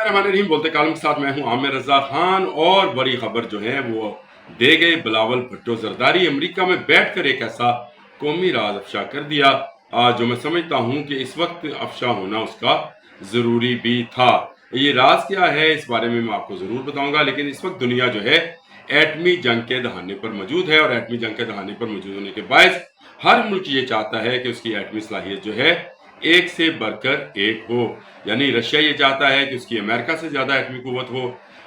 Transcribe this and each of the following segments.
बिस्मिल्लाहिर्रहमानिर्रहीम। बोलते कालम के साथ मैं हूं आमिर रजा खान। और बड़ी खबर जो है वो दे गए बिलावल भुट्टो जरदारी। अमेरिका में बैठकर एक ऐसा कौमी राज अफशा कर दिया जो मैं समझता हूं कि इस वक्त अफशा होना उसका ज़रूरी भी था। ये राज क्या है इस बारे में मैं आपको ज़रूर बताऊंगा। लेकिन इस वक्त दुनिया जो है एटमी जंग के दहाने पर मौजूद है, और एटमी जंग के दहाने पर मौजूद होने के बायस हर मुल्क ये चाहता है कि उसकी एटमी सलाहियत जो है एक से बढ़कर एक हो। यानी रशिया ये चाहता है कि उसकी अमेरिका से ज़्यादा एटमी कुव्वत हो,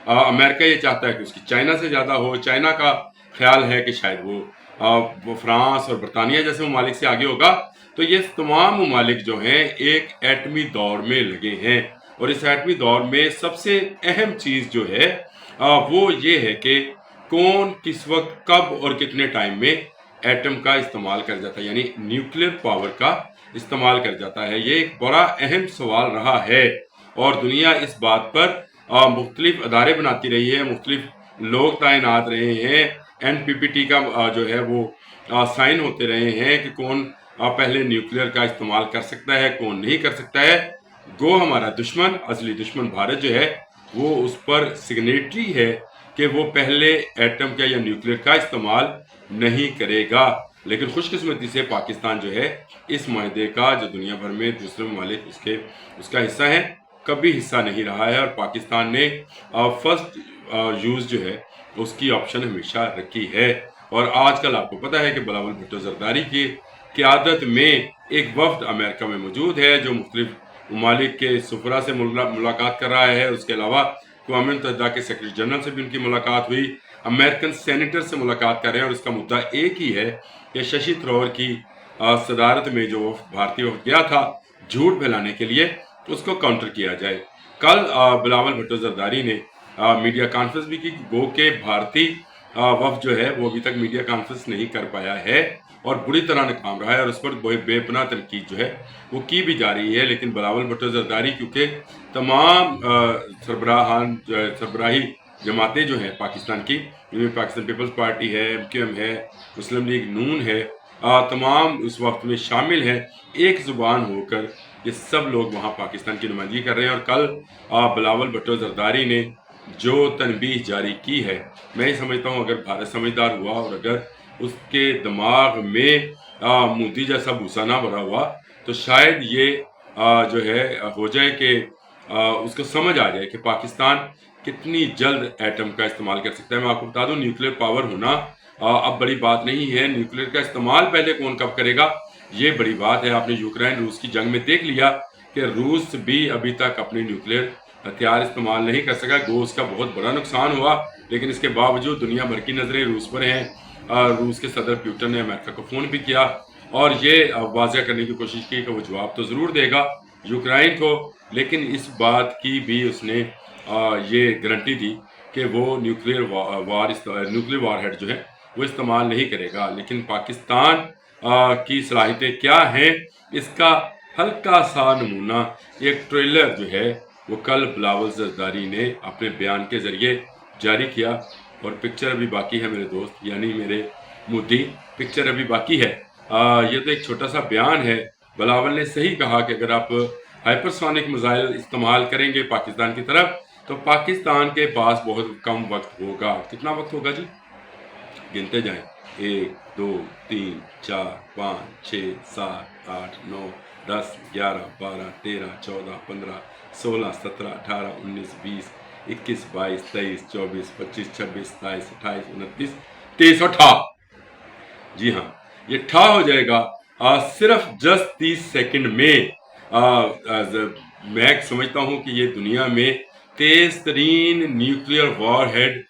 अमेरिका ये चाहता है कि उसकी चाइना से ज़्यादा हो, चाइना का ख्याल है कि शायद वो फ्रांस और बरतानिया जैसे ममालिक से आगे होगा। तो ये तमाम ममालिक जो हैं एक एटमी दौर में लगे हैं, और इस एटमी दौर में सबसे अहम चीज़ जो है वो ये है कि कौन किस वक्त कब और कितने टाइम में एटम का इस्तेमाल कर जाता है, यानी न्यूक्लियर पावर का इस्तेमाल कर जाता है। ये एक बड़ा अहम सवाल रहा है, और दुनिया इस बात पर मुख्तलिफ अदारे बनाती रही है, मुख्तलिफ लोग तैनात रहे हैं। NPT का जो है वो साइन होते रहे हैं कि कौन पहले न्यूक्लियर का इस्तेमाल कर सकता है, कौन नहीं कर सकता है। गो हमारा दुश्मन, असली दुश्मन भारत जो है वो उस पर सिग्नेटरी है कि वो पहले एटम का या न्यूक्लियर का इस्तेमाल नहीं करेगा। लेकिन खुशकिस्मती से पाकिस्तान जो है इस माहदे का, जो दुनिया भर में दूसरे ममालिक उसका हिस्सा है, कभी हिस्सा नहीं रहा है। और पाकिस्तान ने फर्स्ट यूज़ जो है उसकी ऑप्शन हमेशा रखी है। और आजकल आपको पता है कि बिलावल भुट्टो जरदारी की क़यादत में एक वफ्द अमेरिका में मौजूद है जो मुख्तलिफ ममालिक के सफरा से मुलाकात कर रहा है। उसके अलावा अक़वाम मुत्तहिदा के सेक्रेटरी जनरल से भी उनकी मुलाकात हुई, अमेरिकन सेनेटर से मुलाकात कर रहे हैं। और इसका मुद्दा एक ही है कि शशि थरूर की सदारत में जो भारतीय वफ्द गया था झूठ फैलाने के लिए, उसको काउंटर किया जाए। कल बिलावल भुट्टो जरदारी ने मीडिया कॉन्फ्रेंस भी की। गो के भारतीय वफ्द जो है वो अभी तक मीडिया कॉन्फ्रेंस नहीं कर पाया है और बुरी तरह नाकाम रहा है, और उस पर बेपनाह तनकीद जो है वो की भी जा रही है। लेकिन बिलावल भुट्टो जरदारी क्योंकि तमाम सरबराही जमातें जो हैं पाकिस्तान की, जिनमें पाकिस्तान पीपल्स पार्टी है, MQM है, मुस्लिम लीग नून है, तमाम उस वक्त में शामिल हैं, एक ज़ुबान होकर ये सब लोग वहाँ पाकिस्तान की नुमाइंदगी कर रहे हैं। और कल बिलावल भुट्टो जरदारी ने जो तनबीह जारी की है, मैं ये समझता हूँ अगर भारत समझदार हुआ और अगर उसके दिमाग में मोदी जैसा भूसा ना भरा हुआ तो शायद ये जो है हो जाए कि उसको समझ आ जाए कि पाकिस्तान कितनी जल्द एटम का इस्तेमाल कर सकता है। मैं आपको बता दूं न्यूक्लियर पावर होना अब बड़ी बात नहीं है। न्यूक्लियर का इस्तेमाल पहले कौन कब करेगा ये बड़ी बात है। आपने यूक्रेन रूस की जंग में देख लिया कि रूस भी अभी तक अपने न्यूक्लियर हथियार इस्तेमाल नहीं कर सका। गो उसका बहुत बड़ा नुकसान हुआ, लेकिन इसके बावजूद दुनिया भर की नज़रें रूस पर हैं। रूस के सदर पुतिन ने अमेरिका को फ़ोन भी किया और ये वाज़ह करने की कोशिश की कि वो जवाब तो ज़रूर देगा यूक्रेन को, लेकिन इस बात की भी उसने ये गारंटी दी कि वो न्यूक्लियर वारहेड जो है वो इस्तेमाल नहीं करेगा। लेकिन पाकिस्तान की सलाहियतें क्या हैं इसका हल्का सा नमूना एक ट्रेलर जो है वो कल बिलावल जरदारी ने अपने बयान के ज़रिए जारी किया। और पिक्चर अभी बाकी है मेरे दोस्त, यानी मेरे मोदी, पिक्चर अभी बाकी है। ये तो एक छोटा सा बयान है। बिलावल ने सही कहा कि अगर आप हाइपरसोनिक मिसाइल इस्तेमाल करेंगे पाकिस्तान की तरफ तो पाकिस्तान के पास बहुत कम वक्त होगा। कितना वक्त होगा जी? गिनते जाएं, 1 2 3 4 5 6 7 8 9 10 11 12 13 14 15 16 17 18 19 20 21 22 23 24 25 26 27 28 29 30 और ठा। जी हाँ, ये ठा हो जाएगा सिर्फ जस्ट 30 सेकंड में। मैं समझता हूँ कि ये दुनिया में तेज तरीन न्यूक्लियर वॉरहेड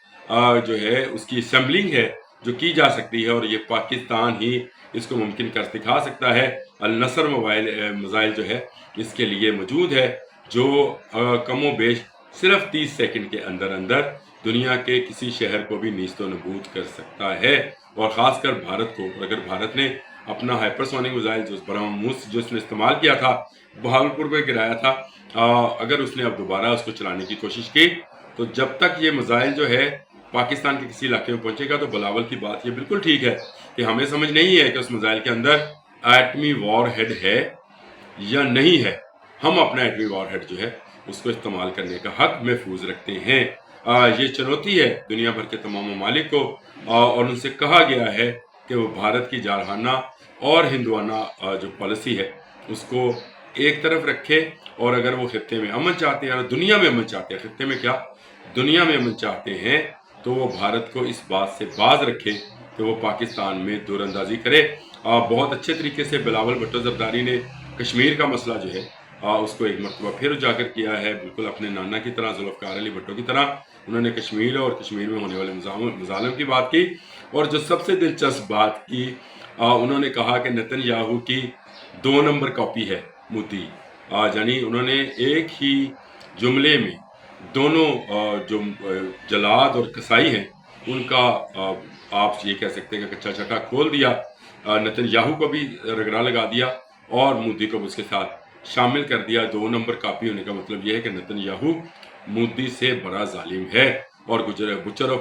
जो है उसकी असेंबलिंग है जो की जा सकती है, और ये पाकिस्तान ही इसको मुमकिन कर दिखा सकता है। अल नसर मिसाइल जो है इसके लिए मौजूद है, जो कमो बेश सिर्फ 30 सेकंड के अंदर अंदर दुनिया के किसी शहर को भी नीस्तो नबूद कर सकता है। और ख़ासकर भारत को, अगर भारत ने अपना हाइपरसोनिक मिसाइल जो ब्रह्मोस जो उसने इस्तेमाल किया था, बहावलपुर में गिराया था, अगर उसने अब दोबारा उसको चलाने की कोशिश की तो जब तक ये मिसाइल जो है पाकिस्तान के किसी इलाके में पहुंचेगा तो बिलावल की बात ये बिल्कुल ठीक है कि हमें समझ नहीं है कि उस मिसाइल के अंदर एटमी वॉरहेड है या नहीं है। हम अपना एटमी वॉरहेड जो है اس کو استعمال کرنے کا حق محفوظ رکھتے ہیں۔ یہ چنوتی ہے دنیا بھر کے تمام ممالک کو، اور ان سے کہا گیا ہے کہ وہ بھارت کی جارحانہ اور ہندوانہ جو پالیسی ہے اس کو ایک طرف رکھے، اور اگر وہ خطے میں امن چاہتے ہیں، دنیا میں امن چاہتے ہیں، خطے میں کیا دنیا میں امن چاہتے ہیں، تو وہ بھارت کو اس بات سے باز رکھے کہ وہ پاکستان میں دور اندازی کرے۔ بہت اچھے طریقے سے بلاول بھٹو زرداری نے کشمیر کا مسئلہ جو ہے اس کو ایک مرتبہ پھر اجاگر کیا ہے، بالکل اپنے نانا کی طرح، ذوالفقار علی بھٹو کی طرح انہوں نے کشمیر اور کشمیر میں ہونے والے مظالم کی بات کی۔ اور جو سب سے دلچسپ بات کی، انہوں نے کہا کہ نتن یاہو کی 2 نمبر کاپی ہے مودی، یعنی انہوں نے ایک ہی جملے میں دونوں جو جلاد اور کسائی ہیں ان کا آپ یہ کہہ سکتے ہیں کہ کچا چٹا کھول دیا، نتن یاہو کو بھی رگڑا لگا دیا اور مودی کو بھی اس کے ساتھ شامل کر دیا۔ 2 نمبر کاپی ہونے کا مطلب یہ ہے کہ نتن یاہو مودی سے بڑا ظالم ہے۔ اور بچر آف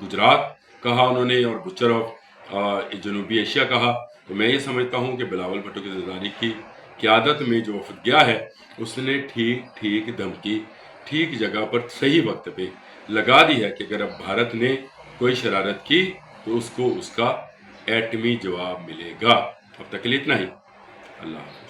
گجرات کہا انہوں نے، اور بچر آف جنوبی ایشیا کہا۔ تو میں یہ سمجھتا ہوں کہ بلاول بھٹو کی زرداری کی قیادت میں جو وفد گیا ہے اس نے ٹھیک دھمکی ٹھیک جگہ پر صحیح وقت پہ لگا دی ہے کہ اگر اب بھارت نے کوئی شرارت کی تو اس کو اس کا ایٹمی جواب ملے گا۔ اب تک کے لیے اتنا ہی۔ اللہ حافظ۔